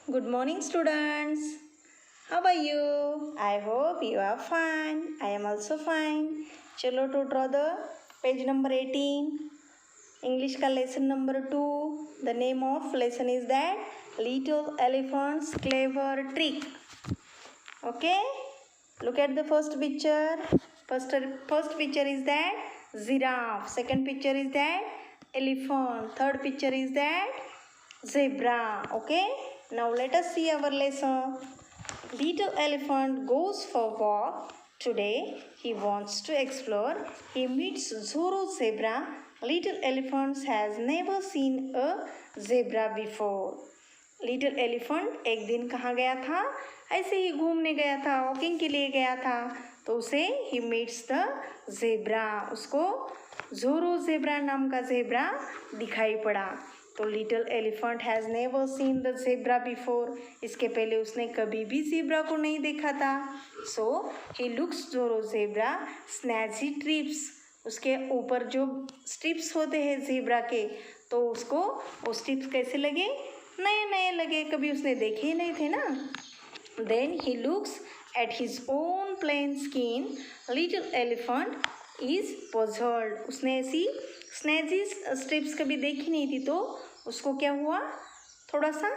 Good morning, students. How are you? I hope you are fine. I am also fine. चलो to draw the page number 18. English का lesson number 2. The name of lesson is that Little Elephant's Clever Trick. Okay? Look at the first picture. First picture is that giraffe. Second picture is that elephant. Third picture is that zebra. Okay? Now let us see our lesson. Little elephant goes for walk. Today he wants to explore. He meets Zorro zebra. Little elephant has never seen a zebra before. Little elephant एक दिन कहाँ गया था? ऐसे ही घूमने गया था, walking के लिए गया था, तो उसे ही मीट्स द जेब्रा, उसको जोरो जेब्रा नाम का जेब्रा दिखाई पड़ा. तो little elephant has never seen the zebra before, इसके पहले उसने कभी भी जेब्रा को नहीं देखा था. सो ही लुक्स जोरो जेब्रा स्नैची ट्रिप्स, उसके ऊपर जो स्ट्रिप्स होते हैं जेब्रा के, तो उसको वो स्ट्रिप्स कैसे लगे? नए नए लगे, कभी उसने देखे ही नहीं थे ना. Then he looks at his own plain skin. Little elephant is puzzled, उसने ऐसी स्नैची स्ट्रिप्स कभी देखी नहीं थी, तो उसको क्या हुआ? थोड़ा सा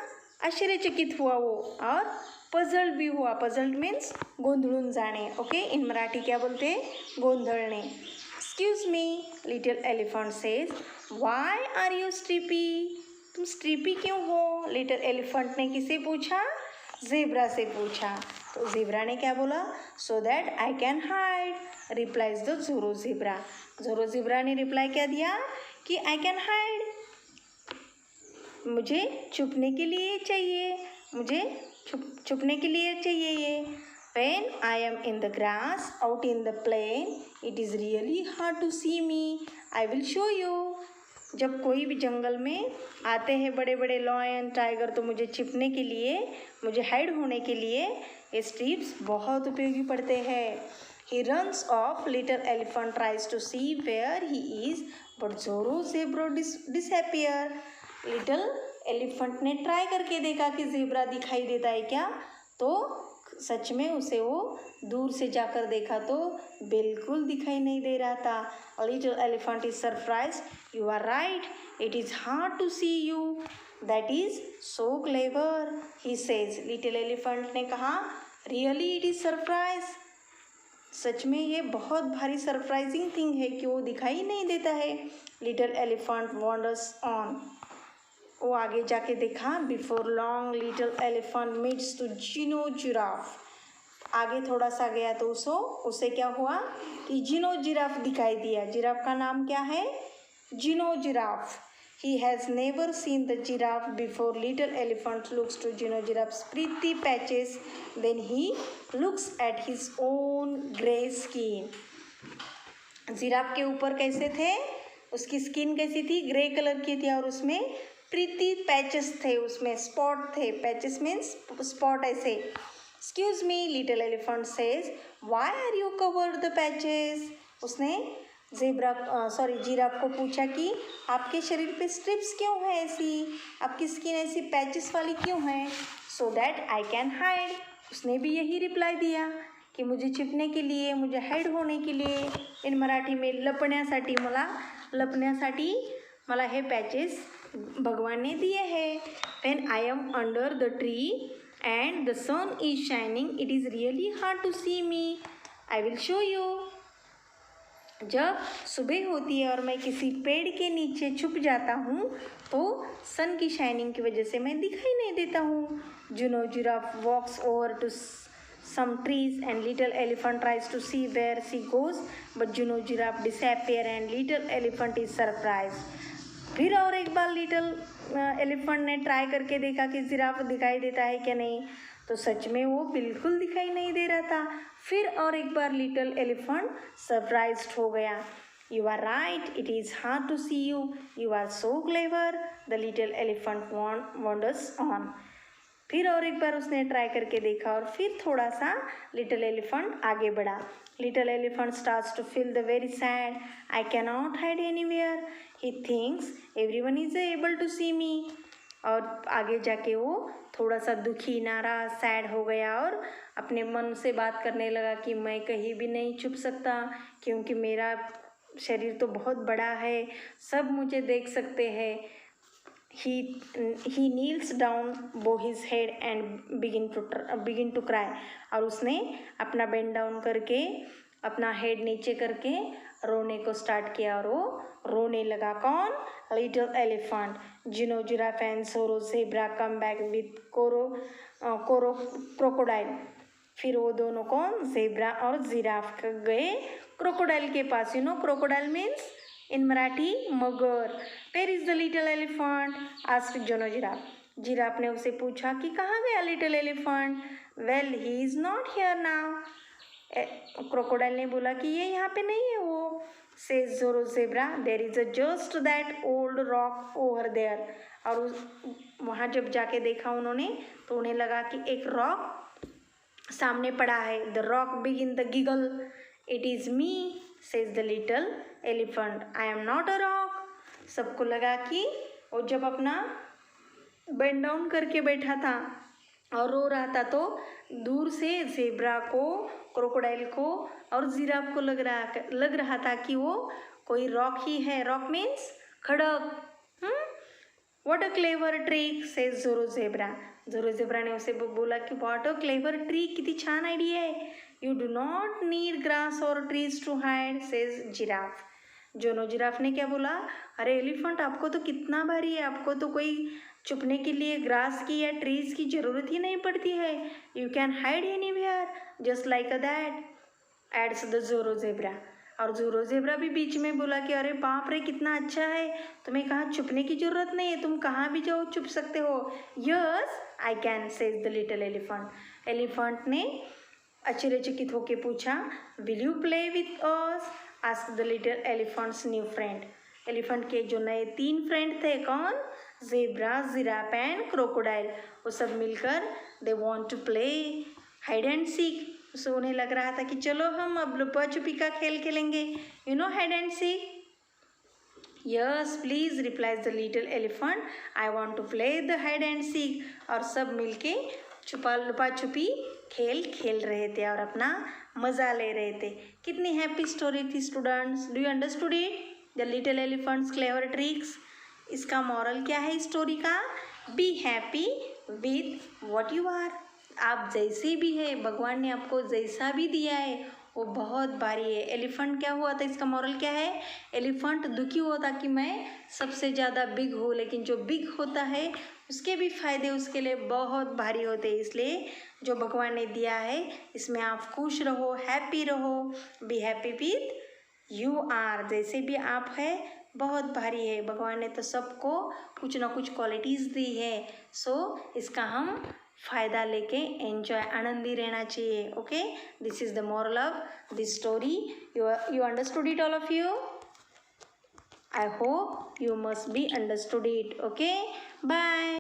आश्चर्यचकित हुआ वो, और पजल्ड भी हुआ. पजल्ड मीन्स गोंधळून जाणे. ओके, इन मराठी क्या बोलते हैं? गोंधळणे. Excuse me, little elephant says, why are you stripy? तुम स्ट्रिपी क्यों हो? लिटिल एलिफेंट ने किसे पूछा? जेब्रा से पूछा. तो जेब्रा ने क्या बोला? So that I can hide, replies the जोरो जेब्रा. जोरो जेब्रा ने रिप्लाई क्या दिया? कि आई कैन हाइड, मुझे छुपने के लिए चाहिए, मुझे छुपने के लिए चाहिए ये. When I am in the grass out in the plain, it is really hard to see me. I will show you. जब कोई भी जंगल में आते हैं बड़े बड़े लॉयन टाइगर, तो मुझे छिपने के लिए, मुझे हाइड होने के लिए ये स्ट्रिप्स बहुत उपयोगी पड़ते हैं. He runs off. Little elephant tries to see where he is, but Zorro zebra disappear. Little elephant ने ट्राई करके देखा कि जेब्रा दिखाई देता है क्या, तो सच में उसे वो दूर से जाकर देखा तो बिल्कुल दिखाई नहीं दे रहा था. Little elephant is surprise. You are right, it is hard to see you. That is so clever, he says. Little elephant ने कहा, रियली इट इज सरप्राइज, सच में ये बहुत भारी सरप्राइजिंग थिंग है कि वो दिखाई नहीं देता है. लिटिल एलिफेंट वॉन्डर्स ऑन, वो आगे जाके देखा. Before long little elephant meets to Gino Giraffe. आगे थोड़ा सा गया तो उसे क्या हुआ कि जिनो जिराफ दिखाई दिया. जिराफ का नाम क्या है? Gino giraffe. He has never seen the giraffe before. Little elephant looks to Gino giraffe's pretty patches. Then he looks at his own grey skin. Giraffe के ऊपर कैसे थे? उसकी स्किन कैसी थी? ग्रे कलर की थी, और उसमें प्रीति पैचेस थे, उसमें स्पॉट थे. पैचेस मीन्स स्पॉट ऐसे. Excuse me, little elephant says, why are you covered the patches? उसने जिराफ को पूछा कि आपके शरीर पे स्ट्रिप्स क्यों है, ऐसी आपकी स्किन ऐसी पैचेस वाली क्यों है? So that I can hide. उसने भी यही रिप्लाई दिया कि मुझे छिपने के लिए, मुझे हाइड होने के लिए, इन मराठी में लपण्यासाठी, लपण्यासाठी मला हे पॅचेस भगवान ने दिए हैं. When I am under the tree and the sun is shining, it is really hard to see me. I will show you. जब सुबह होती है और मैं किसी पेड़ के नीचे छुप जाता हूँ, तो सन की शाइनिंग की वजह से मैं दिखाई नहीं देता हूँ. Juno giraffe walks over to some trees and little elephant tries to see where she goes, but Juno giraffe disappear and little elephant is surprised. फिर और एक बार लिटिल एलिफेंट ने ट्राई करके देखा कि जिराफ दिखाई देता है क्या नहीं, तो सच में वो बिल्कुल दिखाई नहीं दे रहा था. फिर और एक बार लिटिल एलिफेंट सरप्राइज्ड हो गया. You are right, it is hard to see you. You are so clever, the little elephant wonders on. फिर और एक बार उसने ट्राई करके देखा, और फिर थोड़ा सा लिटिल एलिफेंट आगे बढ़ा. Little elephant starts to feel the very sad. I can not hide anywhere. He thinks everyone is able to see me. और आगे जाके वो थोड़ा सा दुखी नाराज सैड हो गया और अपने मन से बात करने लगा कि मैं कहीं भी नहीं छुप सकता क्योंकि मेरा शरीर तो बहुत बड़ा है, सब मुझे देख सकते हैं। he kneels down, bow his head and begin to cry। और उसने अपना बेंड डाउन करके अपना हेड नीचे करके रोने को स्टार्ट किया और वो रोने लगा। कौन? Little elephant. Gino giraffe and Soro zebra come back with Koro crocodile. फिर वो दोनों कौन? ज़ेब्रा और जिराफ गए क्रोकोडाइल के पास। You know crocodile means in Marathi मगर। Where is the little elephant? asked जोनो जिराफ। जिराफ ने उसे पूछा कि कहाँ गया little elephant? Well, he is not here now। Crocodile ने बोला कि ये यहाँ पे नहीं है वो। Says Zorro zebra, there is just that old rock over there। और वहाँ जब जाके देखा उन्होंने तो उन्हें लगा कि एक रॉक सामने पड़ा है। The rock begin the giggle। It is me, says the little elephant। I am not a rock। सबको लगा कि वो जब अपना बेंड डाउन करके बैठा था और रो रहा था तो दूर से ज़ेब्रा को, क्रोकोडाइल को और जिराफ को लग रहा था कि वो कोई रॉक ही है। रॉक मीन्स खड़क। What a clever trick, says Zorro Zebra. Zorro Zebra ने उसे बोला कि what a clever trick, कितनी छान आइडिया है। You do not need grass or trees to hide, says giraffe. जोनो जिराफ ने क्या बोला? अरे एलिफेंट, आपको तो कितना भारी है, आपको तो कोई छुपने के लिए ग्रास की या ट्रीज की जरूरत ही नहीं पड़ती है। You can hide anywhere just like that, adds the Zorro Zebra. और जोरो ज़ेब्रा भी बीच में बोला कि अरे बाप रे कितना अच्छा है, तुम्हें कहाँ छुपने की जरूरत नहीं है, तुम कहाँ भी जाओ छुप सकते हो। Yes I can, says the little elephant. Elephant ने आश्चर्यचकित होके पूछा, will you play with us? Asked the little elephant's new friend. Elephant के जो नए 3 फ्रेंड थे, कौन? Zebra, giraffe and crocodile. वो सब मिलकर they want to play hide and seek. So उन्हें लग रहा था कि चलो हम अब लुका छुपी का खेल खेलेंगे। You know hide and seek? Yes please, replies the little elephant, I want to play the hide and seek. और सब मिलके लुपा छुपी खेल खेल रहे थे और अपना मज़ा ले रहे थे। कितनी हैप्पी स्टोरी थी students. Do you understood it? The little elephant's clever tricks. इसका मॉरल क्या है स्टोरी का? Be happy with what you are. आप जैसे भी है, भगवान ने आपको जैसा भी दिया है वो बहुत भारी है। एलिफेंट क्या हुआ था, इसका मॉरल क्या है? एलिफेंट दुखी हुआ था कि मैं सबसे ज़्यादा बिग हूँ, लेकिन जो बिग होता है उसके भी फायदे उसके लिए बहुत भारी होते हैं। इसलिए जो भगवान ने दिया है इसमें आप खुश रहो, हैप्पी रहो। Be happy with you are. जैसे भी आप है बहुत भारी है। भगवान ने तो सबको कुछ ना कुछ क्वालिटीज़ दी है। सो इसका हम फ़ायदा लेके एंजॉय, आनंदी रहना चाहिए। Okay, this is the moral of this story. You understood it all of you? I hope you must be understood it. Okay, bye.